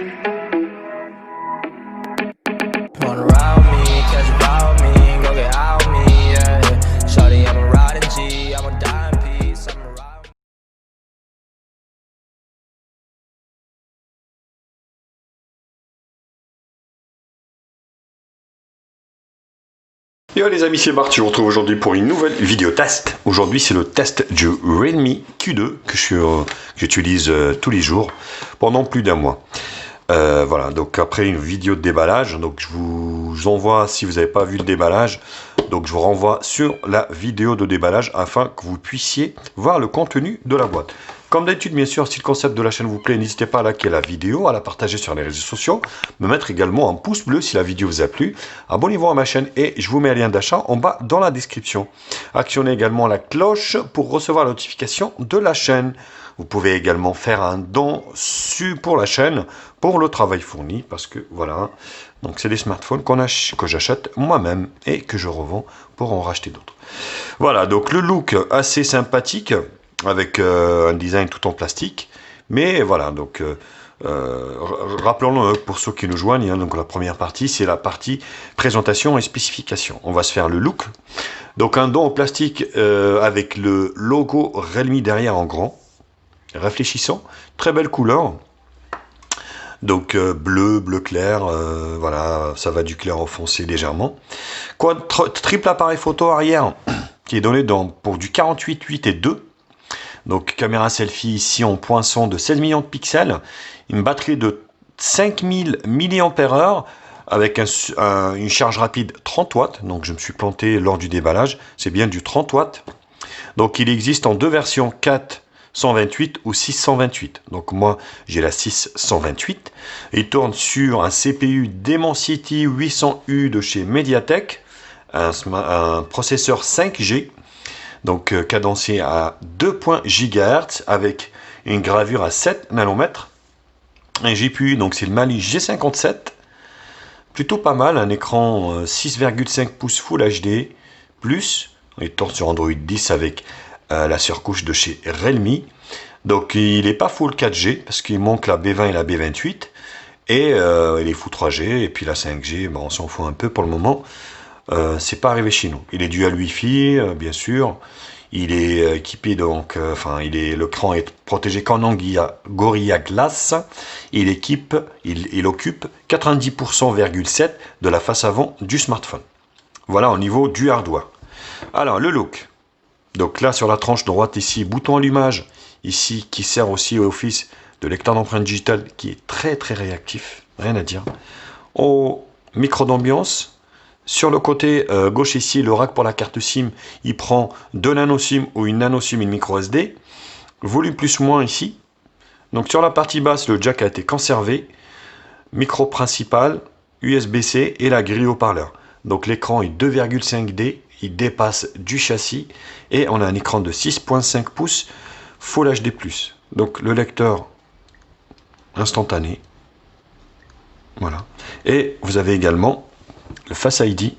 Wanna ride me, catch a vibe with me, go get out with me, yeah. Shawty, I'm a riding G, I'm a dying piece, I'm a ride. Yo les amis, c'est Bart, je vous retrouve aujourd'hui pour une nouvelle vidéo test. Aujourd'hui c'est le test du Realme Q2 que j'utilise tous les jours pendant plus d'un mois. Voilà, donc après une vidéo de déballage, donc je vous envoie, si vous n'avez pas vu le déballage, donc je vous renvoie sur la vidéo de déballage afin que vous puissiez voir le contenu de la boîte. Comme d'habitude, bien sûr, si le concept de la chaîne vous plaît, n'hésitez pas à liker la vidéo, à la partager sur les réseaux sociaux, me mettre également un pouce bleu si la vidéo vous a plu. Abonnez-vous à ma chaîne et je vous mets un lien d'achat en bas dans la description. Actionnez également la cloche pour recevoir la notification de la chaîne. Vous pouvez également faire un don pour la chaîne, pour le travail fourni, parce que voilà, donc c'est des smartphones que j'achète moi-même et que je revends pour en racheter d'autres. Voilà, donc le look assez sympathique, avec un design tout en plastique, mais voilà, donc rappelons-le pour ceux qui nous joignent, hein, donc la première partie, c'est la partie présentation et spécification. On va se faire le look. Donc un don en plastique avec le logo Realme derrière en grand, réfléchissant, très belle couleur. Donc bleu clair, voilà, ça va du clair au foncé légèrement. Triple appareil photo arrière qui est donné pour du 48, 8 et 2. Donc caméra selfie ici en poinçon de 16 millions de pixels, une batterie de 5000 mAh avec une charge rapide 30 watts. Donc je me suis planté lors du déballage, c'est bien du 30 watts. Donc il existe en deux versions, 428 ou 628. Donc moi j'ai la 628. Il tourne sur un CPU Dimensity 800U de chez Mediatek, un processeur 5G. Donc cadencé à 2.0 GHz avec une gravure à 7 nanomètres. Un GPU, donc c'est le Mali G57. Plutôt pas mal, un écran 6,5 pouces Full HD+. Il tourne sur Android 10 avec la surcouche de chez Realme. Donc il n'est pas full 4G parce qu'il manque la B20 et la B28. Et il est full 3G et puis la 5G, ben, on s'en fout un peu pour le moment. C'est pas arrivé chez nous. Il est dual Wi-Fi, bien sûr. Il est équipé donc, l'écran est protégé qu'en Gorilla Glass. Il occupe 90,7% de la face avant du smartphone. Voilà au niveau du hardware. Alors le look. Donc là sur la tranche droite ici, bouton allumage ici qui sert aussi au office de lecteur d'empreintes digitales qui est très réactif, rien à dire. Au micro d'ambiance. Sur le côté gauche ici, le rack pour la carte SIM, il prend 2 nano SIM ou une nano SIM et une micro SD. Volume plus moins ici. Donc sur la partie basse, le jack a été conservé. Micro principal, USB-C et la grille haut-parleur. Donc l'écran est 2,5D, il dépasse du châssis. Et on a un écran de 6,5 pouces Full HD+. Donc le lecteur instantané. Voilà. Et vous avez également le Face ID.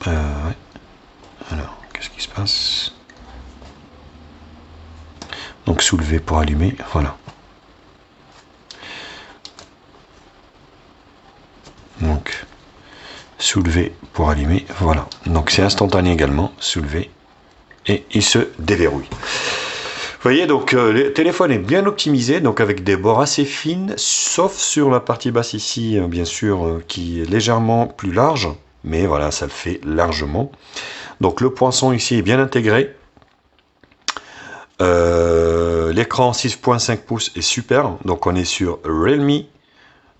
Ouais. Alors, qu'est-ce qui se passe? Donc, soulever pour allumer, voilà. Donc, soulever pour allumer, voilà. Donc, c'est instantané également, soulever, et il se déverrouille. Vous voyez, donc le téléphone est bien optimisé, donc avec des bords assez fines, sauf sur la partie basse ici, bien sûr, qui est légèrement plus large, mais voilà, ça le fait largement. Donc le poinçon ici est bien intégré. L'écran 6,5 pouces est super, donc on est sur Realme.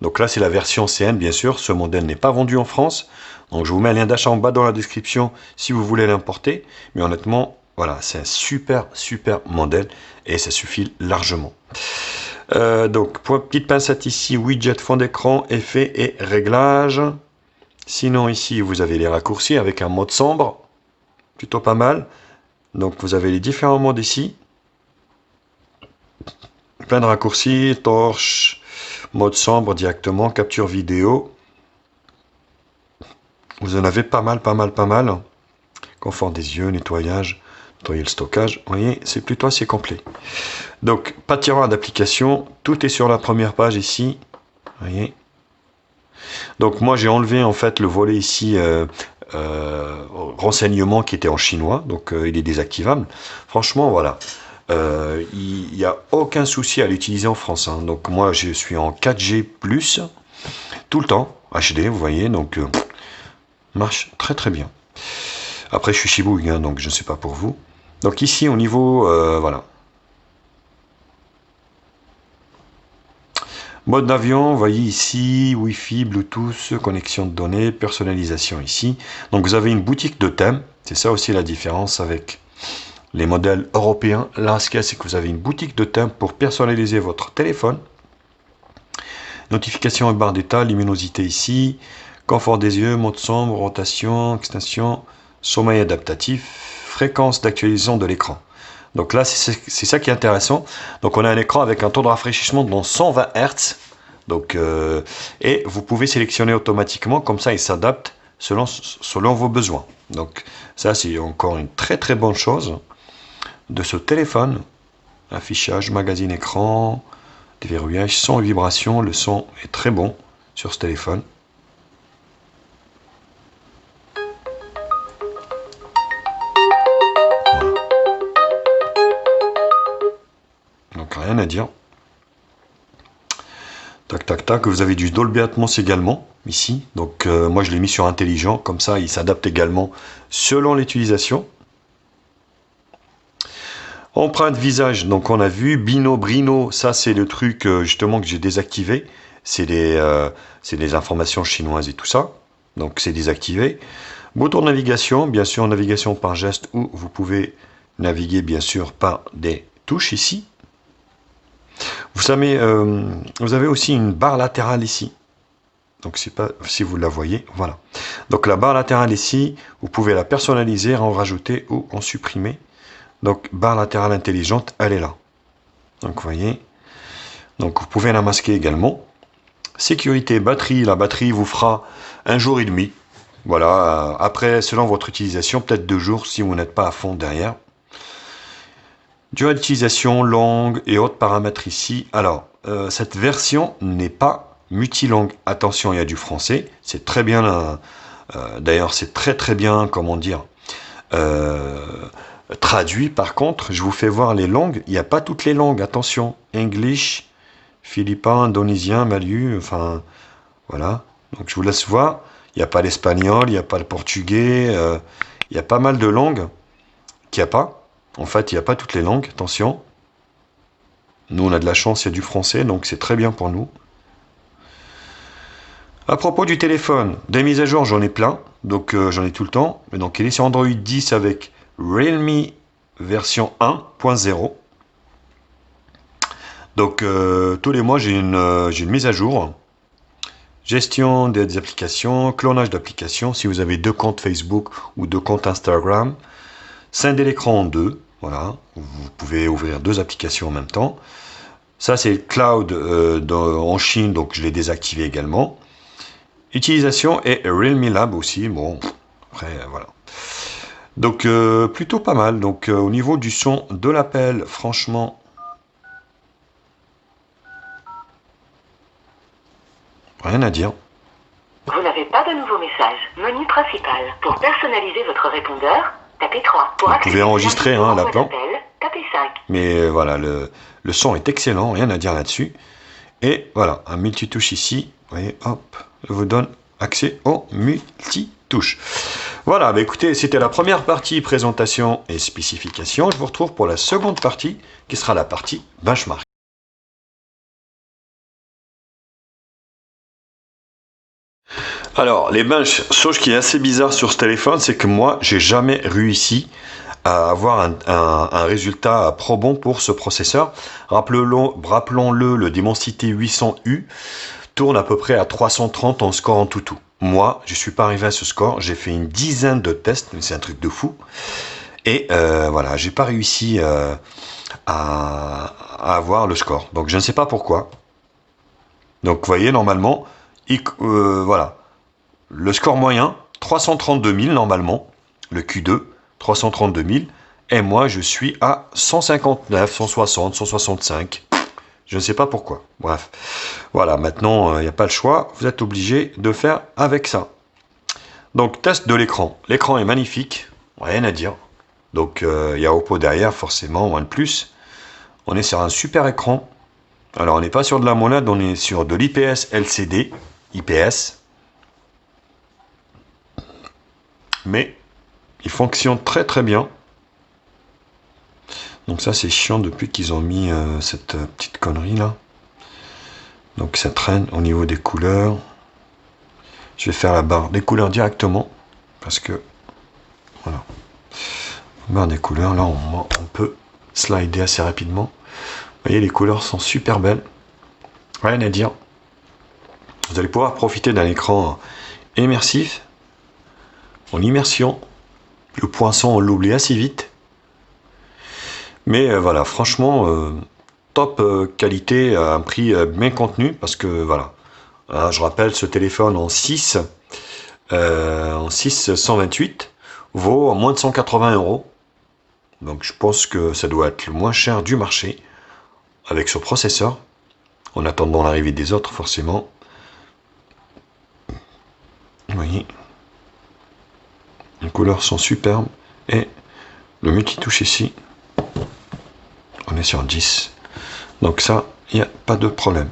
Donc là, c'est la version CN, bien sûr. Ce modèle n'est pas vendu en France. Donc je vous mets un lien d'achat en bas dans la description si vous voulez l'importer. Mais honnêtement, voilà, c'est un super modèle et ça suffit largement. Donc, petite pincette ici, widget fond d'écran, effets et réglages. Sinon, ici, vous avez les raccourcis avec un mode sombre. Plutôt pas mal. Donc, vous avez les différents modes ici. Plein de raccourcis, torche, mode sombre directement, capture vidéo. Vous en avez pas mal. Confort des yeux, nettoyage. Nettoyer le stockage, vous voyez, c'est plutôt assez complet. Donc, pas de tiroir d'application, tout est sur la première page ici, vous voyez. Donc, moi, j'ai enlevé en fait le volet ici, renseignement qui était en chinois, donc il est désactivable. Franchement, voilà. Il n'y a aucun souci à l'utiliser en France. Hein. Donc, moi, je suis en 4G+, tout le temps, HD, vous voyez, donc marche très très bien. Après, je suis chez Bouygues, hein, donc je ne sais pas pour vous. Donc ici, au niveau, voilà. Mode d'avion, vous voyez ici, Wi-Fi, Bluetooth, connexion de données, personnalisation ici. Donc vous avez une boutique de thèmes. C'est ça aussi la différence avec les modèles européens. Là, ce qu'il y a, c'est que vous avez une boutique de thèmes pour personnaliser votre téléphone. Notification et barre d'état, luminosité ici, confort des yeux, mode sombre, rotation, extension, sommeil adaptatif, fréquence d'actualisation de l'écran. Donc là, c'est ça qui est intéressant. Donc on a un écran avec un taux de rafraîchissement de 120 Hz. Donc, et vous pouvez sélectionner automatiquement, comme ça il s'adapte selon vos besoins. Donc ça, c'est encore une très très bonne chose de ce téléphone. Affichage, magazine écran, déverrouillage, son et vibration. Le son est très bon sur ce téléphone. Voilà. Donc rien à dire. Tac tac tac. Vous avez du Dolby Atmos également ici. Donc moi je l'ai mis sur intelligent. Comme ça il s'adapte également selon l'utilisation. Empreinte visage, donc on a vu, Bino, Brino, ça c'est le truc justement que j'ai désactivé, c'est des informations chinoises et tout ça, donc c'est désactivé. Bouton de navigation, bien sûr navigation par geste, où vous pouvez naviguer bien sûr par des touches ici. Vous savez, vous avez aussi une barre latérale ici, donc je sais pas si vous la voyez, voilà. Donc la barre latérale ici, vous pouvez la personnaliser, en rajouter ou en supprimer. Donc, barre latérale intelligente, elle est là. Donc, vous voyez. Donc, vous pouvez la masquer également. Sécurité, batterie. La batterie vous fera 1 jour et demi. Voilà. Après, selon votre utilisation, peut-être 2 jours si vous n'êtes pas à fond derrière. Durée d'utilisation, langue et autres paramètres ici. Alors, cette version n'est pas multilangue. Attention, il y a du français. C'est très bien. D'ailleurs, c'est très très bien, comment dire, traduit. Par contre, je vous fais voir les langues. Il n'y a pas toutes les langues. Attention. English, philippin, indonésien, malien. Enfin, voilà. Donc, je vous laisse voir. Il n'y a pas l'espagnol, il n'y a pas le portugais. Il y a pas mal de langues qu'il n'y a pas. En fait, il n'y a pas toutes les langues. Attention. Nous, on a de la chance, il y a du français. Donc, c'est très bien pour nous. À propos du téléphone, des mises à jour, j'en ai plein. Donc, j'en ai tout le temps. Mais donc, il est sur Android 10 avec Realme version 1.0. Donc tous les mois j'ai une mise à jour. Gestion des applications, clonage d'applications, si vous avez 2 comptes Facebook ou 2 comptes Instagram. Scinder l'écran en 2, voilà, vous pouvez ouvrir 2 applications en même temps. Ça c'est le cloud en Chine, donc je l'ai désactivé également. Utilisation et Realme Lab aussi, bon, après voilà. Donc plutôt pas mal. Donc au niveau du son de l'appel, franchement, rien à dire. Vous n'avez pas de nouveau message. Menu principal. Pour personnaliser votre répondeur, tapez 3. Pour vous pouvez enregistrer l'appelant. Tapez 5. Mais voilà, le son est excellent, rien à dire là-dessus. Et voilà, un multitouche ici. Vous voyez, hop, je vous donne accès au multitouche. Voilà, bah écoutez, c'était la première partie présentation et spécification. Je vous retrouve pour la seconde partie, qui sera la partie benchmark. Alors, les benches, chose qui est assez bizarre sur ce téléphone, c'est que moi, j'ai jamais réussi à avoir un résultat probant pour ce processeur. Rappelons-le, le Dimensity 800U tourne à peu près à 330 en score en tout. Moi, je ne suis pas arrivé à ce score. J'ai fait une dizaine de tests, mais c'est un truc de fou. Et voilà, j'ai pas réussi à avoir le score. Donc, je ne sais pas pourquoi. Donc, vous voyez, normalement, voilà. Le score moyen, 332 000 normalement. Le Q2, 332 000. et moi je suis à 159, 160, 165. Je ne sais pas pourquoi. Bref, voilà, maintenant il n'y a pas le choix, vous êtes obligé de faire avec ça. Donc test de l'écran. L'écran est magnifique, rien à dire. Donc il y a Oppo derrière, forcément, OnePlus. On est sur un super écran. Alors on n'est pas sur de la AMOLED, on est sur de l'IPS LCD, IPS. Mais il fonctionne très très bien. Donc ça c'est chiant depuis qu'ils ont mis cette petite connerie là. Donc ça traîne au niveau des couleurs. Je vais faire la barre des couleurs directement. Parce que voilà. Barre des couleurs, là on peut slider assez rapidement. Vous voyez, les couleurs sont super belles. Rien à dire. Vous allez pouvoir profiter d'un écran immersif. En immersion. Le poinçon, on l'oublie assez vite. Mais voilà, franchement, top qualité à un prix bien contenu. Parce que voilà, je rappelle, ce téléphone en 6 128 vaut moins de 180 €. Donc je pense que ça doit être le moins cher du marché. Avec ce processeur, en attendant l'arrivée des autres forcément. Vous voyez, les couleurs sont superbes et le multitouche ici, on est sur 10. Donc ça, il n'y a pas de problème.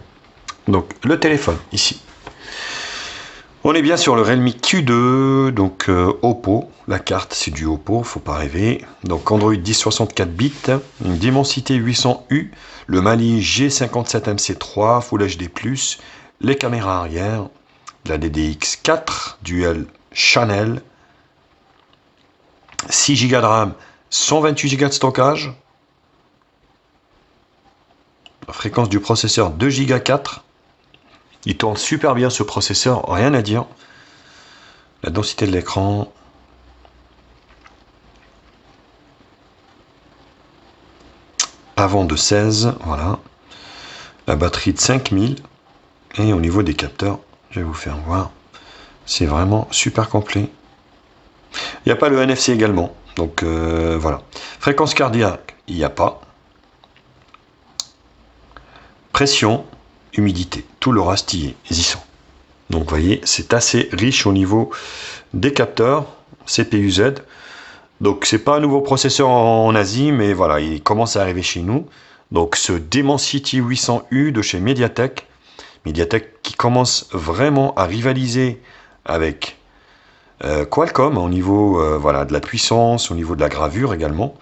Donc le téléphone ici. On est bien sur le Realme Q2, donc Oppo. La carte, c'est du Oppo, faut pas rêver. Donc Android 10 64 bits, une Dimensité 800U, le Mali G57MC3, Full HD+, les caméras arrière, la DDX4, Dual Channel, 6 Go de RAM, 128 Go de stockage, la fréquence du processeur 2 Go 4. Il tourne super bien ce processeur, rien à dire. La densité de l'écran. Avant de 16, voilà. La batterie de 5000. Et au niveau des capteurs, je vais vous faire voir. C'est vraiment super complet. Il n'y a pas le NFC également. Donc voilà. Fréquence cardiaque, il n'y a pas. Pression. Humidité, tout le reste y sont. Donc vous voyez, c'est assez riche au niveau des capteurs CPU-Z. Donc c'est pas un nouveau processeur en Asie, mais voilà, il commence à arriver chez nous. Donc ce Dimensity 800U de chez MediaTek, MediaTek qui commence vraiment à rivaliser avec Qualcomm au niveau voilà, de la puissance, au niveau de la gravure également.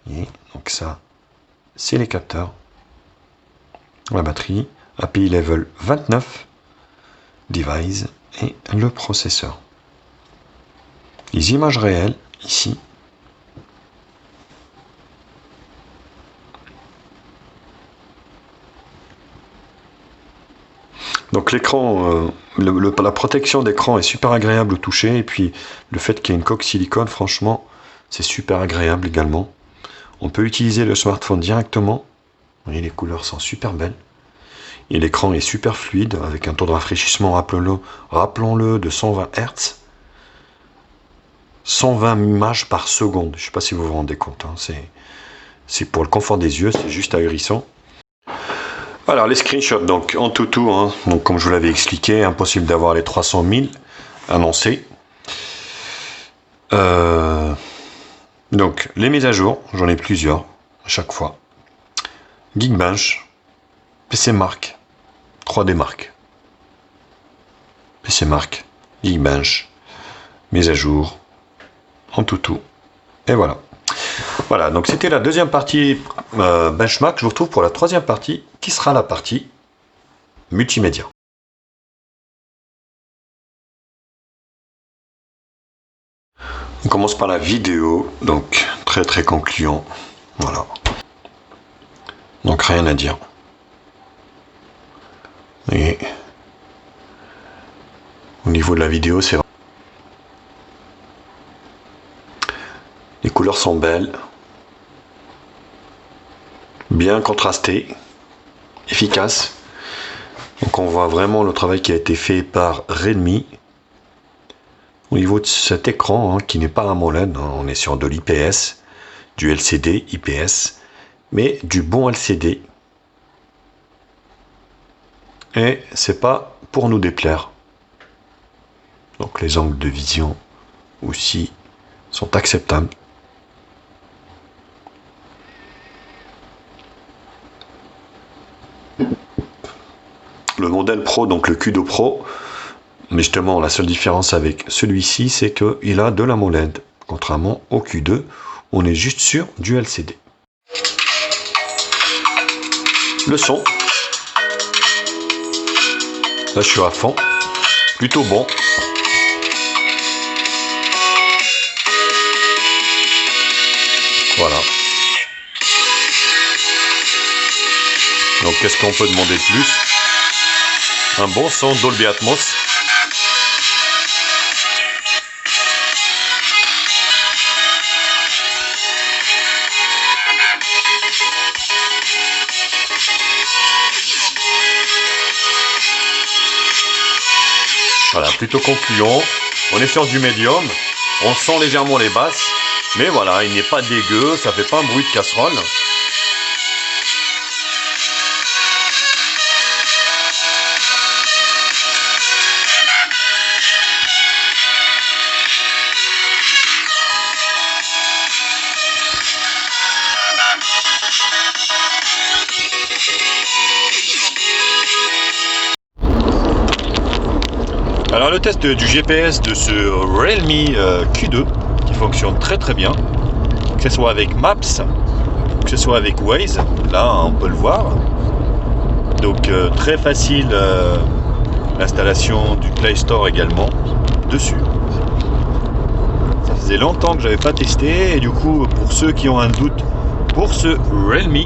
Et donc ça, c'est les capteurs, la batterie. API level 29, device et le processeur. Les images réelles ici. Donc l'écran, la protection d'écran est super agréable au toucher et puis le fait qu'il y ait une coque silicone, franchement, c'est super agréable également. On peut utiliser le smartphone directement. Vous voyez, les couleurs sont super belles. Et l'écran est super fluide, avec un taux de rafraîchissement, rappelons-le, de 120 Hz. 120 images par seconde. Je ne sais pas si vous vous rendez compte. Hein. C'est pour le confort des yeux, c'est juste ahurissant. Alors, les screenshots, donc en tout, hein, donc, comme je vous l'avais expliqué, impossible d'avoir les 300 000 annoncés. Donc, les mises à jour, j'en ai plusieurs à chaque fois. Geekbench, PCMark, 3D Mark, PCMark, Geekbench, mise à jour, en tout. Et voilà. Voilà, donc c'était la deuxième partie benchmark. Je vous retrouve pour la troisième partie, qui sera la partie multimédia. On commence par la vidéo, donc très concluant. Voilà. Donc rien à dire. Et au niveau de la vidéo, c'est les couleurs sont belles, bien contrastées, efficaces. Donc on voit vraiment le travail qui a été fait par Realme. Au niveau de cet écran, hein, qui n'est pas AMOLED, hein, on est sur de l'IPS, du LCD IPS, mais du bon LCD. Et c'est pas pour nous déplaire. Donc les angles de vision aussi sont acceptables. Le modèle Pro, donc le Q2 Pro, mais justement la seule différence avec celui-ci, c'est qu'il a de l'AMOLED, contrairement au Q2, on est juste sur du LCD. Le son, là je suis à fond, plutôt bon. Voilà. Donc qu'est-ce qu'on peut demander de plus? Un bon son Dolby Atmos. Voilà, plutôt concluant. On est sur du médium. On sent légèrement les basses. Mais voilà, il n'est pas dégueu. Ça fait pas un bruit de casserole. Alors le test du GPS de ce Realme Q2 qui fonctionne très très bien, que ce soit avec Maps, que ce soit avec Waze, là on peut le voir. Donc très facile l'installation du Play Store également dessus. Ça faisait longtemps que j'avais pas testé et du coup pour ceux qui ont un doute pour ce Realme,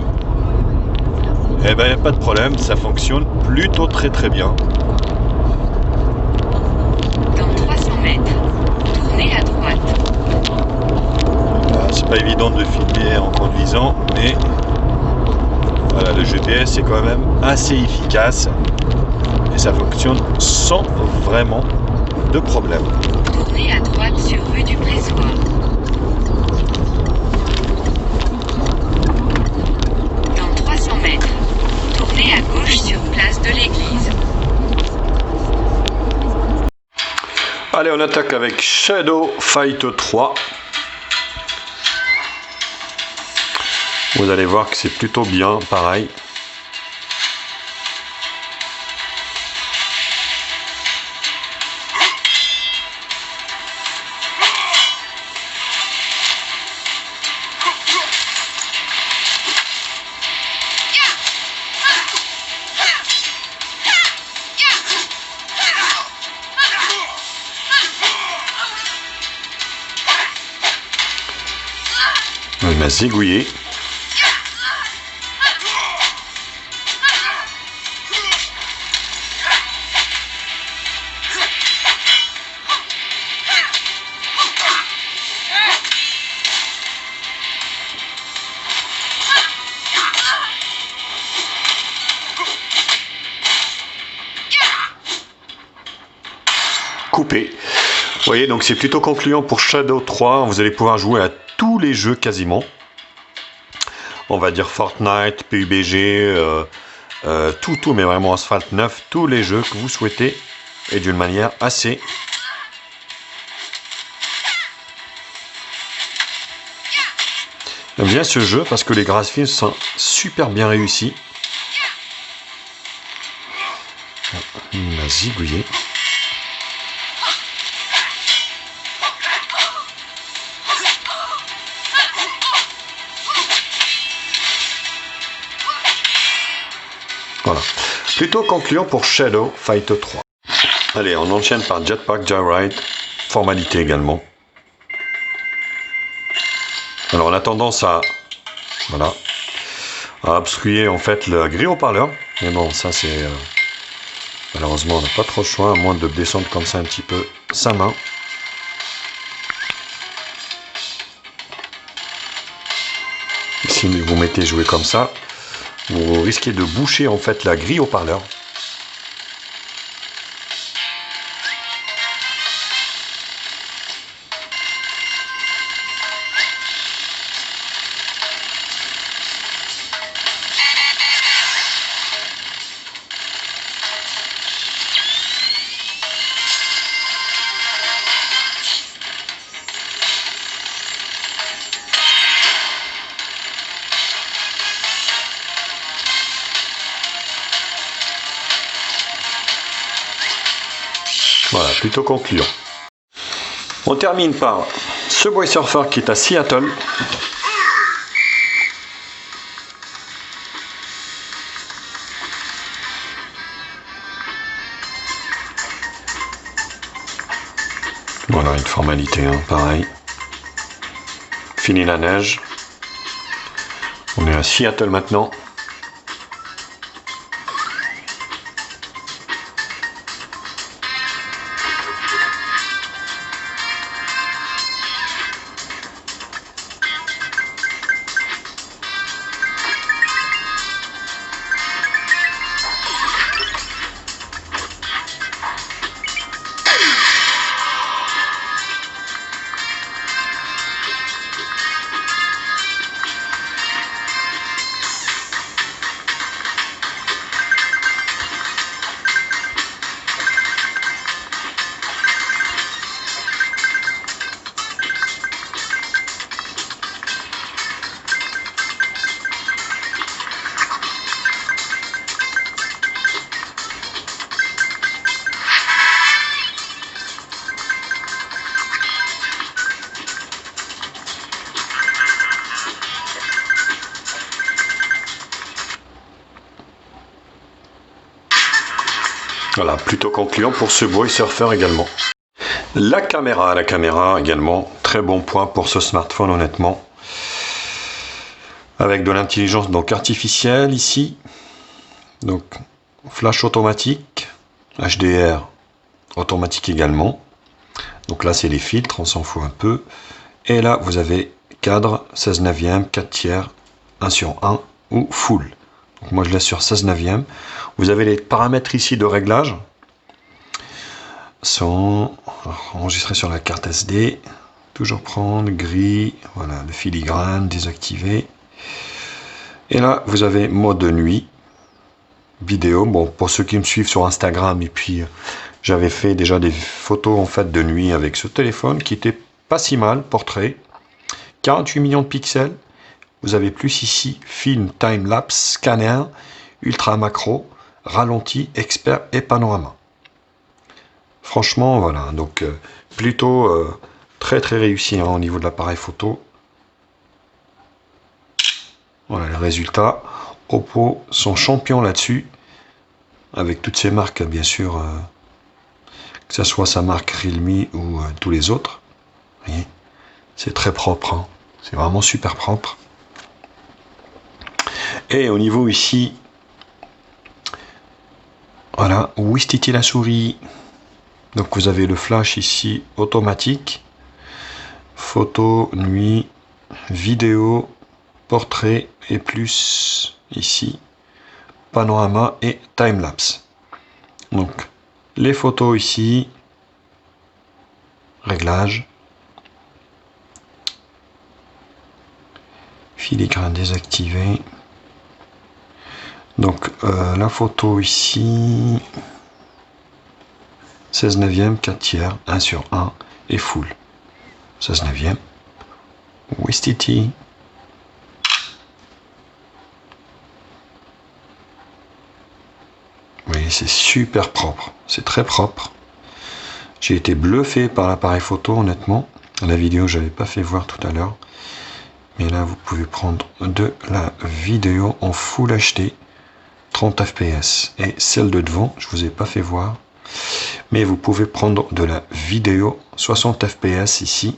eh ben pas de problème, ça fonctionne plutôt très très bien. C'est pas évident de filmer en conduisant, mais voilà, le GPS est quand même assez efficace et ça fonctionne sans vraiment de problème. Tournez à droite sur rue du Pressoir. Dans 300 mètres, tournez à gauche sur place de l'église. Allez, on attaque avec Shadow Fight 3. Vous allez voir que c'est plutôt bien, pareil. Il m'a zigouillé. Coupé. Vous voyez, donc c'est plutôt concluant pour Shadow 3. Vous allez pouvoir jouer à tous les jeux quasiment. On va dire Fortnite, PUBG, tout, mais vraiment Asphalt 9, tous les jeux que vous souhaitez et d'une manière assez J'aime bien ce jeu parce que les graphismes sont super bien réussis. Il m'a zigouillé. Voilà. Plutôt concluant pour Shadow Fight 3. Allez, on enchaîne par Jetpack Joyride. Formalité également. Alors on a tendance à obstruer en fait le grille haut-parleur. Mais bon, ça c'est... malheureusement on n'a pas trop le choix, à moins de descendre comme ça un petit peu sa main. Si vous mettez jouer comme ça, vous risquez de boucher en fait la grille haut-parleur. Voilà, plutôt concluant. On termine par Subway Surfer qui est à Seattle. Voilà, une formalité, hein, pareil. Fini la neige. On est à Seattle maintenant. Voilà, plutôt concluant pour Subway Surfer également. La caméra également, très bon point pour ce smartphone honnêtement. Avec de l'intelligence donc artificielle ici. Donc flash automatique, HDR automatique également. Donc là c'est les filtres, on s'en fout un peu. Et là vous avez cadre 16/9, 4 tiers, 1/1 ou full. Donc moi je laisse sur 16/9. Vous avez les paramètres ici de réglage. Sont enregistrés sur la carte SD. Toujours prendre, gris, voilà, le filigrane, désactivé. Et là vous avez mode de nuit, vidéo. Bon, pour ceux qui me suivent sur Instagram, et puis j'avais fait déjà des photos en fait de nuit avec ce téléphone qui était pas si mal, portrait. 48 millions de pixels. Vous avez plus ici, film, time-lapse, scanner, ultra macro, ralenti, expert et panorama. Franchement, voilà, donc plutôt très réussi hein, au niveau de l'appareil photo. Voilà les résultats. Oppo sont champions là-dessus, avec toutes ces marques bien sûr, que ce soit sa marque Realme ou tous les autres. Vous voyez, c'est très propre, hein. C'est vraiment super propre. Et au niveau ici, voilà, où est la souris? Donc vous avez le flash ici automatique, photo, nuit, vidéo, portrait et plus ici, panorama et time-lapse. Donc les photos ici, réglage, filigrane désactivé. Donc la photo ici, 16/9, 4 tiers, 1/1 et full. 16/9. Wistiti. Oui, c'est super propre, c'est très propre. J'ai été bluffé par l'appareil photo honnêtement. La vidéo, j'avais pas fait voir tout à l'heure. Mais là, vous pouvez prendre de la vidéo en Full HD, 30 fps. Et celle de devant, je vous ai pas fait voir. Mais vous pouvez prendre de la vidéo 60 fps ici,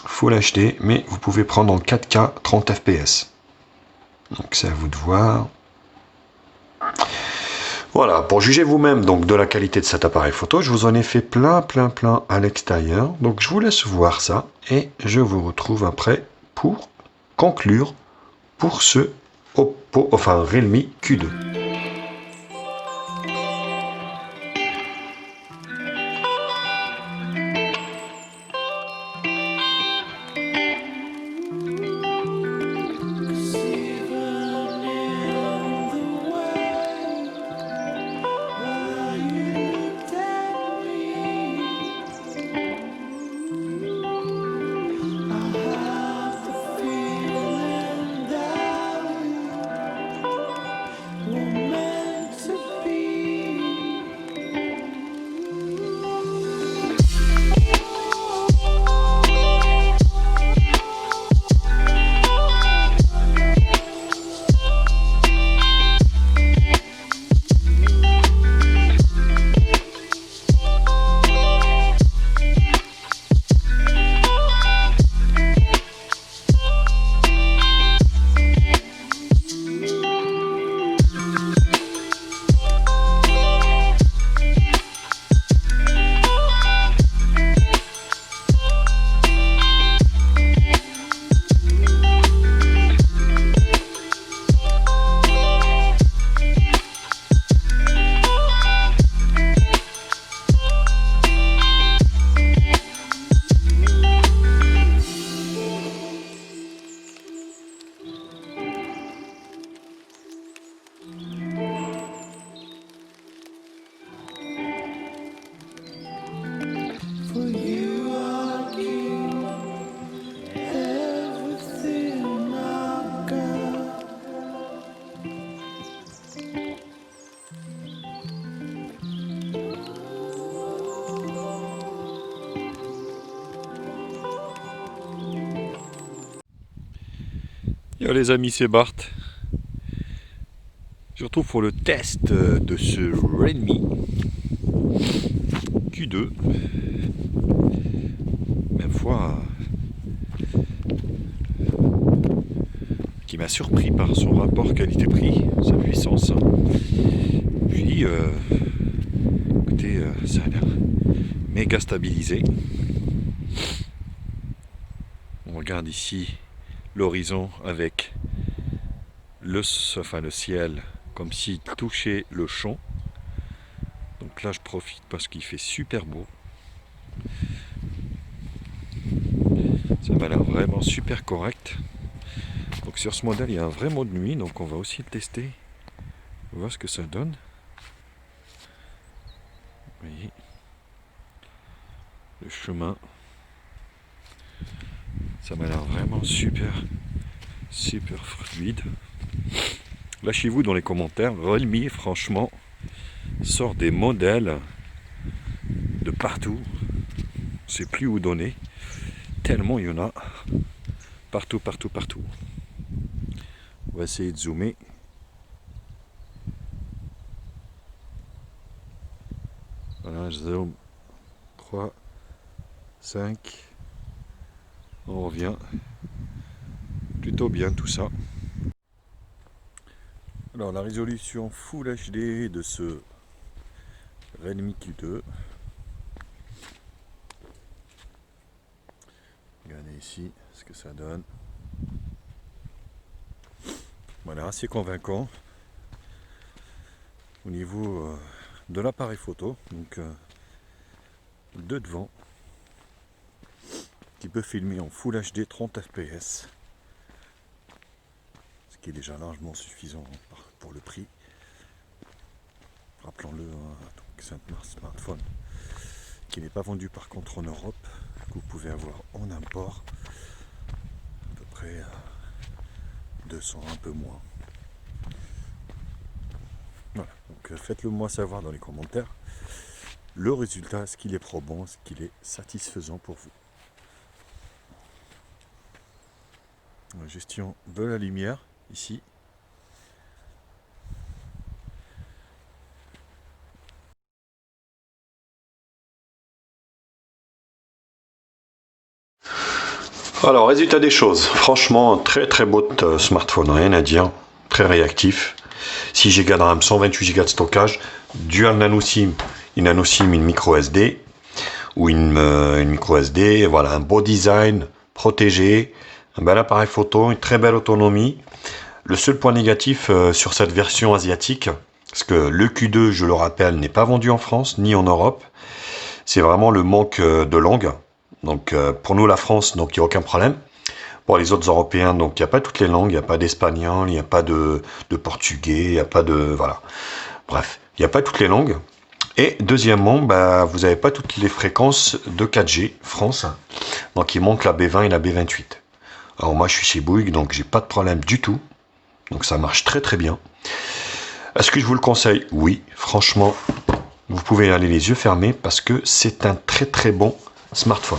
Full HD, mais vous pouvez prendre en 4K 30 fps. Donc c'est à vous de voir. Voilà, pour juger vous-même donc de la qualité de cet appareil photo, je vous en ai fait plein à l'extérieur. Donc je vous laisse voir ça et je vous retrouve après pour conclure pour ce Oppo, enfin Realme Q2. One Yo les amis, c'est Bart. Je retrouve pour le test de ce Redmi Q2. Même fois qui m'a surpris par son rapport qualité-prix, sa puissance. Puis écoutez, ça a l'air méga stabilisé. On regarde ici l'horizon avec le ciel comme s'il touchait le champ. Donc là je profite parce qu'il fait super beau. Ça m'a l'air vraiment super correct. Donc sur ce modèle il y a un vrai mode nuit, donc on va aussi le tester. On va voir ce que ça donne. Vous voyez le chemin. Ça m'a l'air vraiment super fluide. Lâchez-vous dans les commentaires. Realme, franchement, sort des modèles de partout. Je sais plus où donner. Tellement il y en a. Partout. On va essayer de zoomer. Voilà, je zoome. 3, 5. On revient. Plutôt bien tout ça. Alors la résolution Full HD de ce Redmi Q2. Regardez ici ce que ça donne. Voilà, assez convaincant au niveau de l'appareil photo. Donc de devant, qui peut filmer en Full HD 30 fps. Qui est déjà largement suffisant pour le prix. Rappelons-le, c'est un smartphone qui n'est pas vendu par contre en Europe, que vous pouvez avoir en import, à peu près 200, un peu moins. Voilà, donc faites-le moi savoir dans les commentaires le résultat, est-ce qu'il est probant, est-ce qu'il est satisfaisant pour vous. La gestion de la lumière. Ici. Alors, résultat des choses. Franchement, très beau smartphone, rien à dire. Très réactif. 6 Go de RAM, 128 Go de stockage. Dual nano SIM, une nano SIM, une micro SD. Ou une micro SD. Voilà, un beau design, protégé. Un bel appareil photo, une très belle autonomie. Le seul point négatif sur cette version asiatique, parce que le Q2, je le rappelle, n'est pas vendu en France ni en Europe, c'est vraiment le manque de langue. Donc pour nous la France, donc il n'y a aucun problème. Pour les autres Européens, donc il n'y a pas toutes les langues, il n'y a pas d'espagnol, il n'y a pas de portugais, il n'y a pas de... voilà. Bref, il n'y a pas toutes les langues. Et deuxièmement, vous n'avez pas toutes les fréquences de 4G France. Donc il manque la B20 et la B28. Alors moi je suis chez Bouygues, donc j'ai pas de problème du tout. Donc ça marche très bien. Est-ce que je vous le conseille? Oui, franchement, vous pouvez y aller les yeux fermés parce que c'est un très bon smartphone.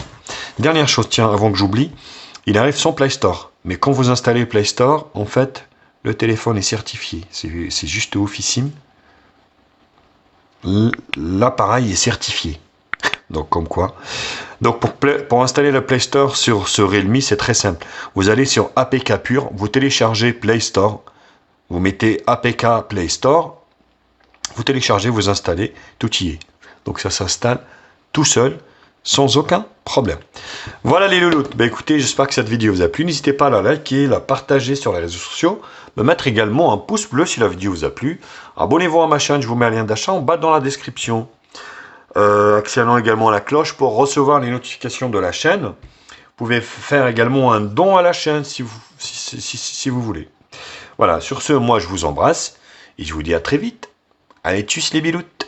Dernière chose, tiens, avant que j'oublie, il arrive sans Play Store. Mais quand vous installez Play Store, en fait, le téléphone est certifié. C'est juste oufissime. L'appareil est certifié. Donc comme quoi. Donc pour installer le Play Store sur ce Realme, c'est très simple. Vous allez sur APK Pure, vous téléchargez Play Store, vous mettez APK Play Store, vous téléchargez, vous installez, tout y est. Donc ça s'installe tout seul, sans aucun problème. Voilà les louloutes. Écoutez, j'espère que cette vidéo vous a plu. N'hésitez pas à la liker, la partager sur les réseaux sociaux, me mettre également un pouce bleu si la vidéo vous a plu. Abonnez-vous à ma chaîne, je vous mets un lien d'achat en bas dans la description. Actionnant également la cloche pour recevoir les notifications de la chaîne. Vous pouvez faire également un don à la chaîne si vous voulez. Voilà, sur ce, moi je vous embrasse et je vous dis à très vite. Allez, tchuss les biloutes!